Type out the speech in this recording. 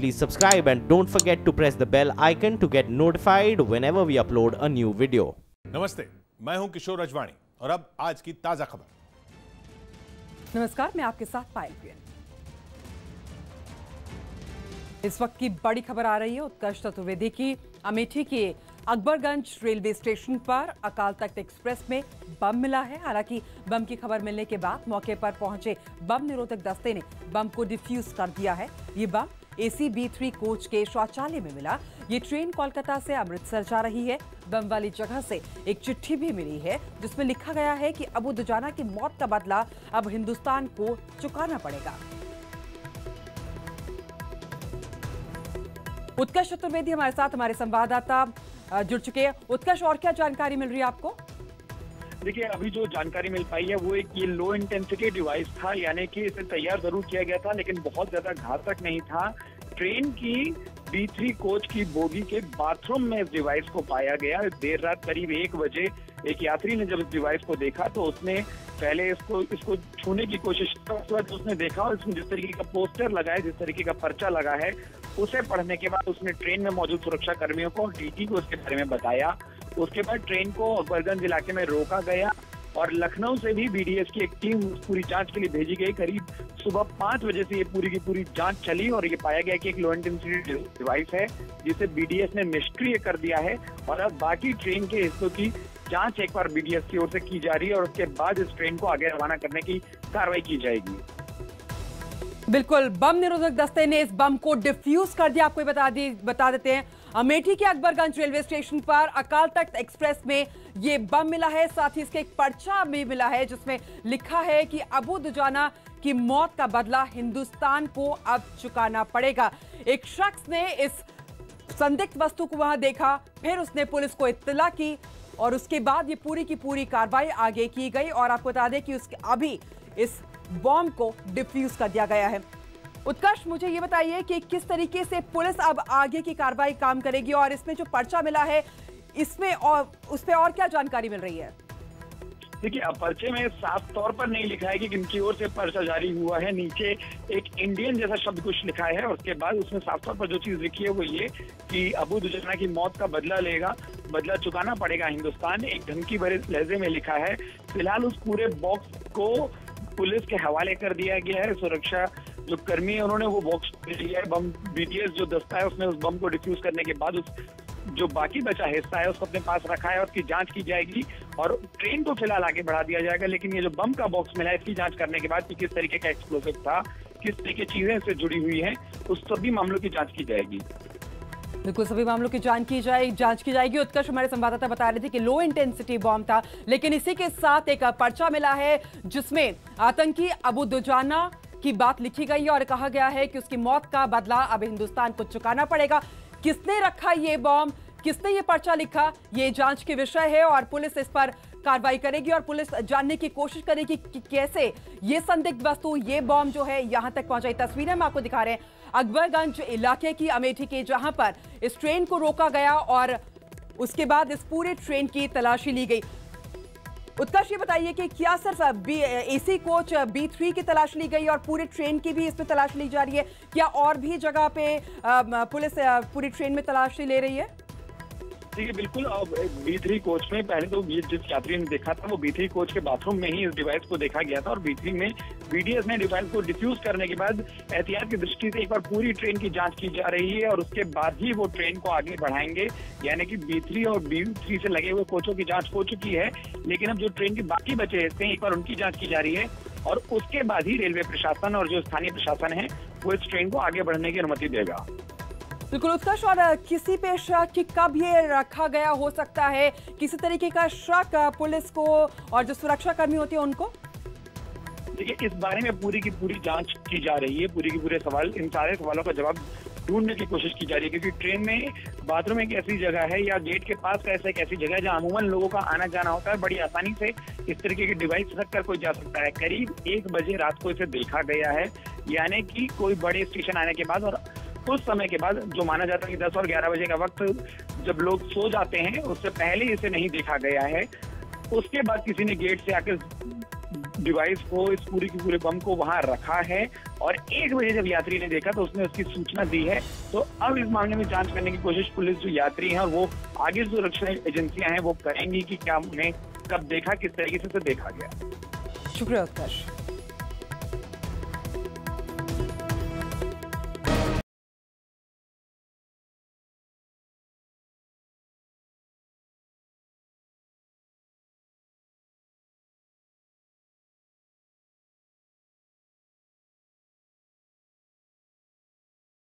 please subscribe and don't forget to press the bell icon to get notified whenever we upload a new video. नमस्ते, मैं हूं किशोर रजवाणी और अब आज की ताजा खबर। नमस्कार, मैं आपके साथ पायल प्रियन। इस वक्त की बड़ी खबर आ रही है उत्कर्ष चतुर्वेदी की। अमेठी के अकबरगंज रेलवे स्टेशन पर अकाल तख्त एक्सप्रेस में बम मिला है। हालांकि बम की खबर मिलने के बाद मौके पर पहुंचे बम निरोधक दस्ते ने बम को डिफ्यूज कर दिया है। ये बम AC B3 कोच के शौचालय में मिला। ये ट्रेन कोलकाता से अमृतसर जा रही है। बम वाली जगह से एक चिट्ठी भी मिली है जिसमें लिखा गया है कि अबू दुजाना की मौत का बदला अब हिंदुस्तान को चुकाना पड़ेगा। उत्कर्ष चतुर्वेदी हमारे साथ, हमारे संवाददाता जुड़ चुके हैं। उत्कर्ष, और क्या जानकारी मिल रही है आपको? देखिए, अभी जो जानकारी मिल पाई है वो एक ये लो इंटेंसिटी डिवाइस था, यानी कि इसे तैयार जरूर किया गया था लेकिन बहुत ज्यादा घातक नहीं था। ट्रेन की B3 कोच की बोगी के बाथरूम में इस डिवाइस को पाया गया। देर रात करीब 1 बजे एक यात्री ने जब इस डिवाइस को देखा तो उसने पहले इसको छूने की कोशिश की। उसके बाद उसने देखा और इसमें जिस तरीके का पोस्टर लगा है, जिस तरीके का पर्चा लगा है, उसे पढ़ने के बाद उसने ट्रेन में मौजूद सुरक्षा कर्मियों को और DT को उसके बारे में बताया। उसके बाद ट्रेन को अकबरगंज इलाके में रोका गया और लखनऊ से भी BDS की एक टीम पूरी जांच के लिए भेजी गई। करीब सुबह 5 बजे से ये पूरी की पूरी जांच चली और ये पाया गया कि एक लो इंटेंसिटी डिवाइस है जिसे BDS ने निष्क्रिय कर दिया है। और अब बाकी ट्रेन के हिस्सों की जांच एक बार BDS की ओर से की जा रही है और उसके बाद इस ट्रेन को आगे रवाना करने की कार्रवाई की जाएगी। बिल्कुल, बम निरोधक दस्ते ने इस बम को डिफ्यूज कर दिया। आपको बता देते हैं, अमेठी के अकबरगंज रेलवे स्टेशन पर अकाल तख्त एक्सप्रेस में ये बम मिला है। साथ ही इसके एक पर्चा भी मिला है जिसमें लिखा है कि अबू दुजाना की मौत का बदला हिंदुस्तान को अब चुकाना पड़ेगा। एक शख्स ने इस संदिग्ध वस्तु को वहां देखा, फिर उसने पुलिस को इत्तला की और उसके बाद ये पूरी की पूरी कार्रवाई आगे की गई। और आपको बता दें कि अभी इस बॉम्ब को डिफ्यूज कर दिया गया है। उत्कर्ष, मुझे ये बताइए कि किस तरीके से पुलिस अब आगे की कार्रवाई काम करेगी और इसमें जो पर्चा मिला है इसमें और उस पर और क्या जानकारी मिल रही है? देखिए, पर्चे में साफ तौर पर नहीं लिखा है कि किनकी ओर से पर्चा जारी हुआ है। नीचे एक इंडियन जैसा शब्द कुछ लिखा है और उसके बाद उसमें साफ तौर पर जो चीज लिखी है वो ये कि अबू दुजाना की मौत का बदला लेगा, बदला चुकाना पड़ेगा हिंदुस्तान। एक धमकी भरे लहजे में लिखा है। फिलहाल उस पूरे बॉक्स को पुलिस के हवाले कर दिया गया है। सुरक्षा जो कर्मी है उन्होंने वो बॉक्स दे दिया है। बम BDS जो दस्ता है उसने उस बम को डिफ्यूज करने के बाद उस जो बाकी बचा हिस्सा है उसको अपने पास रखा है और उसकी जांच की जाएगी और ट्रेन को फिलहाल आगे बढ़ा दिया जाएगा। लेकिन ये जो बम का बॉक्स मिला है इसकी जांच करने के बाद कि किस तरीके का एक्सप्लोसिव था, किस तरीके की चीजें इससे जुड़ी हुई हैं, उस सभी मामलों की जांच की जाएगी। बिल्कुल, सभी मामलों की जांच की जाएगी। उत्कर्ष, हमारे संवाददाता बता रहे थे कि लो इंटेंसिटी बॉम्ब था, लेकिन इसी के साथ एक पर्चा मिला है जिसमें आतंकी अबू दुजाना की बात लिखी गई है और कहा गया है कि उसकी मौत का बदला अब हिंदुस्तान को चुकाना पड़ेगा। किसने रखा ये बॉम्ब, किसने ये पर्चा लिखा, ये जांच के विषय है और पुलिस इस पर कार्रवाई करेगी और पुलिस जानने की कोशिश करेगी कि कैसे ये संदिग्ध वस्तु, ये बॉम्ब जो है यहां तक पहुंचाई। तस्वीरें हम आपको दिखा रहे हैं अकबरगंज इलाके की, अमेठी के, जहां पर इस ट्रेन को रोका गया और उसके बाद इस पूरे ट्रेन की तलाशी ली गई। उत्कर्ष, ये बताइए कि क्या सिर्फ AC कोच B3 की तलाश ली गई और पूरे ट्रेन की भी इसमें तलाश ली जा रही है? क्या और भी जगह पे पुलिस पूरी ट्रेन में तलाशी ले रही है? देखिए, बिल्कुल। B3 कोच में पहले तो जिस यात्री ने देखा था वो B3 कोच के बाथरूम में ही इस डिवाइस को देखा गया था और B3 में BDS ने डिवाइस को डिफ्यूज करने के बाद एहतियात की दृष्टि से एक बार पूरी ट्रेन की जांच की जा रही है और उसके बाद ही वो ट्रेन को आगे बढ़ाएंगे। यानी कि B3 और B3 से लगे हुए कोचों की जांच हो चुकी है, लेकिन अब जो ट्रेन के बाकी बचे हिस्से हैं एक बार उनकी जांच की जा रही है और उसके बाद ही रेलवे प्रशासन और जो स्थानीय प्रशासन है वो इस ट्रेन को आगे बढ़ने की अनुमति देगा। बिल्कुल उत्कर्ष, और किसी पे शक कि कब ये रखा गया हो सकता है, किसी तरीके का शक पुलिस को और जो सुरक्षा कर्मी होती है उनको? देखिए, इस बारे में पूरी की पूरी जांच की जा रही है। पूरी की पूरे इन सारे सवालों का जवाब ढूंढने की कोशिश की जा रही है क्योंकि ट्रेन में बाथरूम एक ऐसी जगह है या गेट के पास का एक ऐसी जगह है जहां अमूमन लोगों का आना जाना होता है। बड़ी आसानी से इस तरीके की डिवाइस रखकर कोई जा सकता है। करीब 1 बजे रात को इसे देखा गया है, यानी कि कोई बड़े स्टेशन आने के बाद और कुछ समय के बाद, जो माना जाता है कि 10 और 11 बजे का वक्त जब लोग सो जाते हैं उससे पहले इसे नहीं देखा गया है। उसके बाद किसी ने गेट से आकर डिवाइस को, इस पूरे के पूरे बम को वहां रखा है और 1 बजे जब यात्री ने देखा तो उसने उसकी सूचना दी है। तो अब इस मामले में जांच करने की कोशिश पुलिस जो यात्री हैं और वो आगे जो सुरक्षा एजेंसियां हैं वो करेंगी कि क्या उन्हें कब देखा, किस तरीके से देखा गया। शुक्रिया उत्कर्ष।